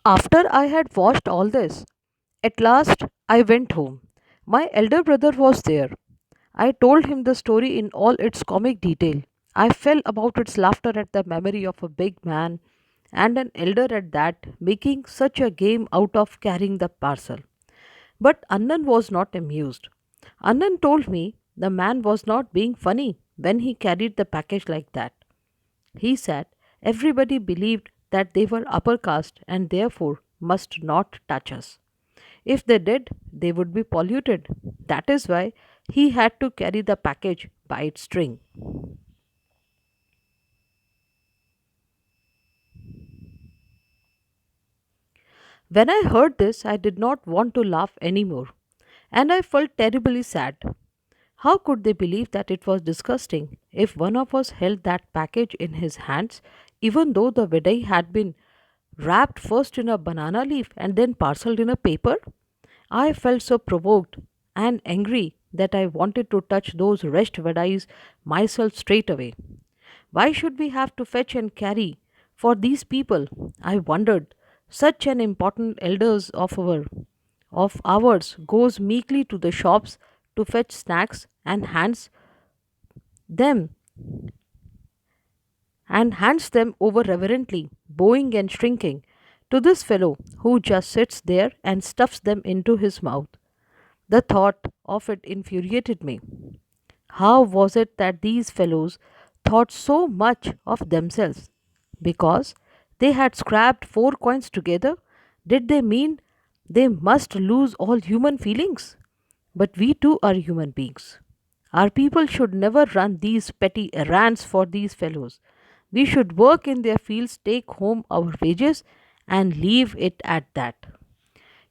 After I had watched all this, at last I went home. My elder brother was there. I told him the story in all its comic detail. I fell about its laughter at the memory of a big man and an elder at that, making such a game out of carrying the parcel. But Annan was not amused. Annan told me the man was not being funny when he carried the package like that. He said everybody believed that they were upper caste and therefore must not touch us. If they did, they would be polluted. That is why he had to carry the package by its string. When I heard this, I did not want to laugh anymore, and I felt terribly sad. How could they believe that it was disgusting if one of us held that package in his hands, even though the vidai had been wrapped first in a banana leaf and then parceled in a paper? I felt so provoked and angry that I wanted to touch those wretched vidais myself straight away. Why should we have to fetch and carry for these people? I wondered. Such an important elders of ours goes meekly to the shops to fetch snacks them hands them over reverently, bowing and shrinking, to this fellow who just sits there and stuffs them into his mouth. The thought of it infuriated me. How was it that these fellows thought so much of themselves? Because they had scrapped 4 coins together? Did they mean they must lose all human feelings? But we too are human beings. Our people should never run these petty errands for these fellows. We should work in their fields, take home our wages, and leave it at that.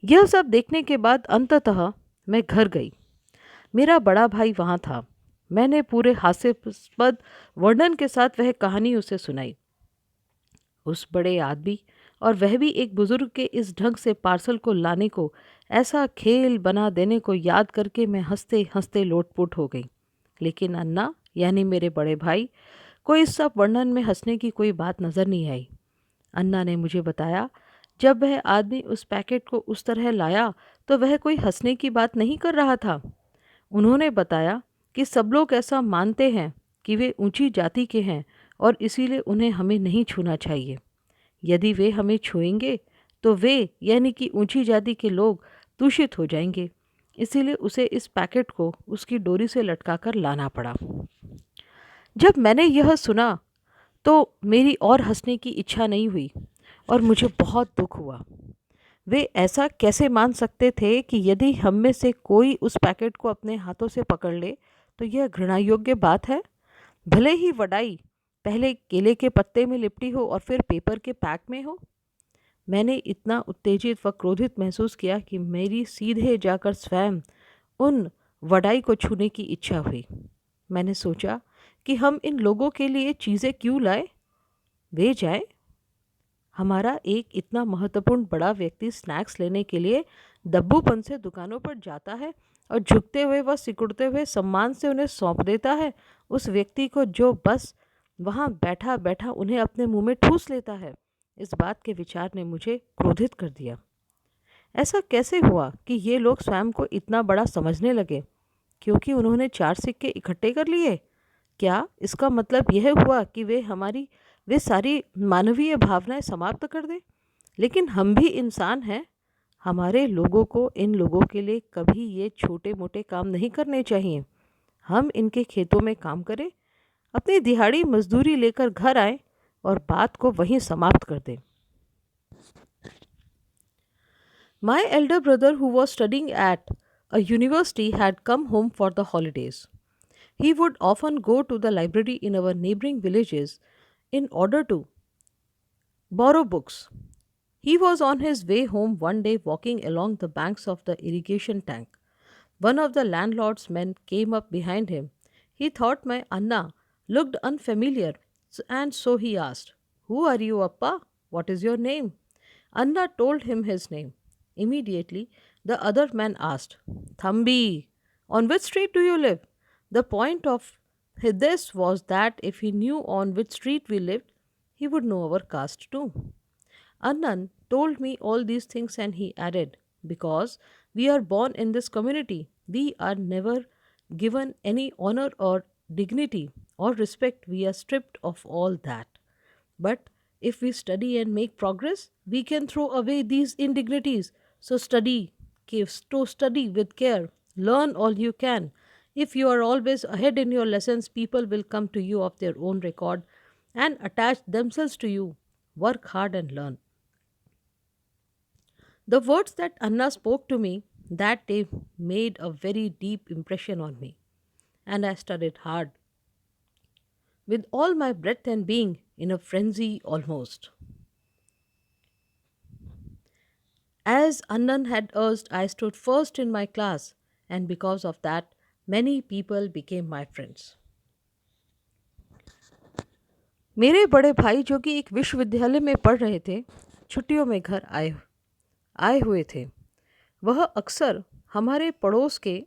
यह सब देखने के बाद अंततः मैं घर गई। मेरा बड़ा भाई वहाँ था। मैंने पूरे हास्यास्पद वर्णन के साथ वह कहानी उसे सुनाई। उस बड़े आदमी और वह भी एक बुजुर्ग के इस ढंग से पार्सल को लाने को ऐसा खेल बना देने को याद करके मैं हंसते हंसते लोटपोट हो गई। लेकिन अन्ना यानी मेरे बड़े भाई को इस सब वर्णन में हंसने की कोई बात नज़र नहीं आई। अन्ना ने मुझे बताया जब वह आदमी उस पैकेट को उस तरह लाया तो वह कोई हंसने की बात नहीं कर रहा था। उन्होंने बताया कि सब लोग ऐसा मानते हैं कि वे ऊंची जाति के हैं और इसीलिए उन्हें हमें नहीं छूना चाहिए। यदि वे हमें छुएंगे तो वे यानी कि ऊंची जाति के लोग दूषित हो जाएंगे। इसीलिए उसे इस पैकेट को उसकी डोरी से लटकाकर लाना पड़ा। जब मैंने यह सुना तो मेरी और हंसने की इच्छा नहीं हुई और मुझे बहुत दुख हुआ। वे ऐसा कैसे मान सकते थे कि यदि हम में से कोई उस पैकेट को अपने हाथों से पकड़ ले तो यह घृणा योग्य बात है। भले ही वडाई पहले केले के पत्ते में लिपटी हो और फिर पेपर के पैक में हो। मैंने इतना उत्तेजित व क्रोधित महसूस किया कि मेरी सीधे जाकर स्वयं उन वडाई को छूने की इच्छा हुई। मैंने सोचा कि हम इन लोगों के लिए चीज़ें क्यों लाए, वे जाए। हमारा एक इतना महत्वपूर्ण बड़ा व्यक्ति स्नैक्स लेने के लिए दब्बूपन से दुकानों पर जाता है और झुकते हुए व सिकुड़ते हुए सम्मान से उन्हें सौंप देता है उस व्यक्ति को जो बस वहाँ बैठा बैठा उन्हें अपने मुंह में ठूस लेता है। इस बात के विचार ने मुझे क्रोधित कर दिया। ऐसा कैसे हुआ कि ये लोग स्वयं को इतना बड़ा समझने लगे क्योंकि उन्होंने 4 सिक्के इकट्ठे कर लिए? क्या इसका मतलब यह हुआ कि वे सारी मानवीय भावनाएं समाप्त कर दें? लेकिन हम भी इंसान हैं। हमारे लोगों को इन लोगों के लिए कभी ये छोटे मोटे काम नहीं करने चाहिए। हम इनके खेतों में काम करें, अपनी दिहाड़ी मजदूरी लेकर घर आएं और बात को वहीं समाप्त कर दें। My elder brother, who was studying at a university, had come home for the holidays. He would often go to the library in our neighboring villages in order to borrow books. He was on his way home one day walking along the banks of the irrigation tank. One of the landlord's men came up behind him. He thought my Anna looked unfamiliar, and so he asked, "Who are you, Appa? What is your name?" Anna told him his name. Immediately, the other man asked, "Thambi, on which street do you live?" The point of this was that if he knew on which street we lived, he would know our caste too. Anand told me all these things and he added, because we are born in this community, we are never given any honor or dignity or respect. We are stripped of all that. But if we study and make progress, we can throw away these indignities. So study with care. Learn all you can. If you are always ahead in your lessons, people will come to you of their own record and attach themselves to you. Work hard and learn. The words that Anna spoke to me that day made a very deep impression on me, and I studied hard, with all my breath and being, in a frenzy almost. As Annan had urged, I stood first in my class, and because of that, many people became my friends. मेरे बड़े भाई जो कि एक विश्वविद्यालय में पढ़ रहे थे, छुट्टियों में घर आए आए हुए थे। वह अक्सर हमारे पड़ोस के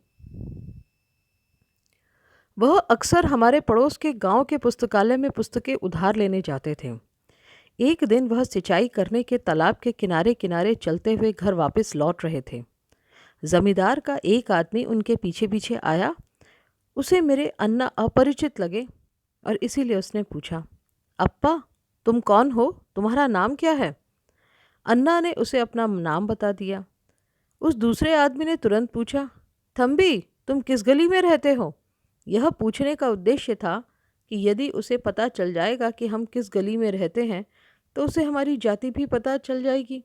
वह अक्सर हमारे पड़ोस के गांव के पुस्तकालय में पुस्तकें उधार लेने जाते थे। एक दिन वह सिंचाई करने के तालाब के किनारे किनारे चलते हुए घर वापस लौट रहे थे। जमींदार का एक आदमी उनके पीछे पीछे आया। उसे मेरे अन्ना अपरिचित लगे और इसीलिए उसने पूछा, अप्पा, तुम कौन हो? तुम्हारा नाम क्या है? अन्ना ने उसे अपना नाम बता दिया। उस दूसरे आदमी ने तुरंत पूछा, थम्बी, तुम किस गली में रहते हो? यह पूछने का उद्देश्य था कि यदि उसे पता चल जाएगा कि हम किस गली में रहते हैं तो उसे हमारी जाति भी पता चल जाएगी।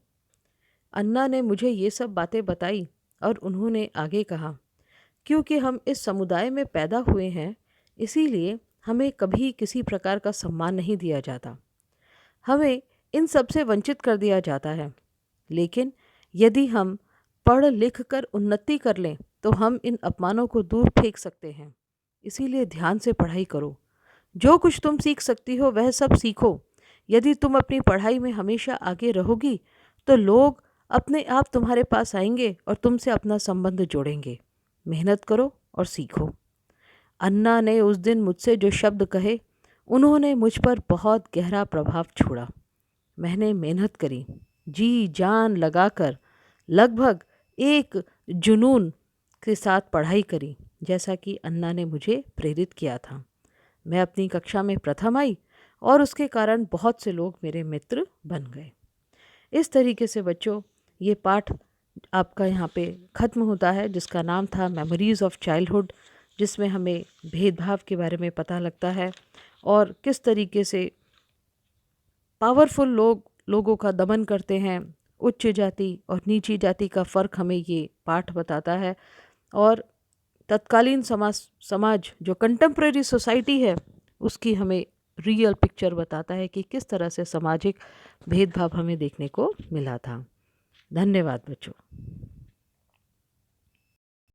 अन्ना ने मुझे ये सब बातें बताई और उन्होंने आगे कहा, क्योंकि हम इस समुदाय में पैदा हुए हैं, इसीलिए हमें कभी किसी प्रकार का सम्मान नहीं दिया जाता। हमें इन सब से वंचित कर दिया जाता है। लेकिन यदि हम पढ़ लिख कर उन्नति कर लें तो हम इन अपमानों को दूर फेंक सकते हैं। इसीलिए ध्यान से पढ़ाई करो। जो कुछ तुम सीख सकती हो वह सब सीखो। यदि तुम अपनी पढ़ाई में हमेशा आगे रहोगी तो लोग अपने आप तुम्हारे पास आएंगे और तुमसे अपना संबंध जोड़ेंगे। मेहनत करो और सीखो। अन्ना ने उस दिन मुझसे जो शब्द कहे, उन्होंने मुझ पर बहुत गहरा प्रभाव छोड़ा। मैंने मेहनत करी, जी जान लगाकर, लगभग एक जुनून के साथ पढ़ाई करी, जैसा कि अन्ना ने मुझे प्रेरित किया था। मैं अपनी कक्षा में प्रथम आई और उसके कारण बहुत से लोग मेरे मित्र बन गए। इस तरीके से बच्चों, ये पाठ आपका यहाँ पे ख़त्म होता है, जिसका नाम था मेमोरीज़ ऑफ चाइल्डहुड, जिसमें हमें भेदभाव के बारे में पता लगता है और किस तरीके से पावरफुल लोगों का दमन करते हैं। उच्च जाति और नीची जाति का फ़र्क हमें ये पाठ बताता है और तत्कालीन समाज जो कंटेम्प्रेरी सोसाइटी है उसकी हमें रियल पिक्चर बताता है कि किस तरह से सामाजिक भेदभाव हमें देखने को मिला था। धन्यवाद बच्चों।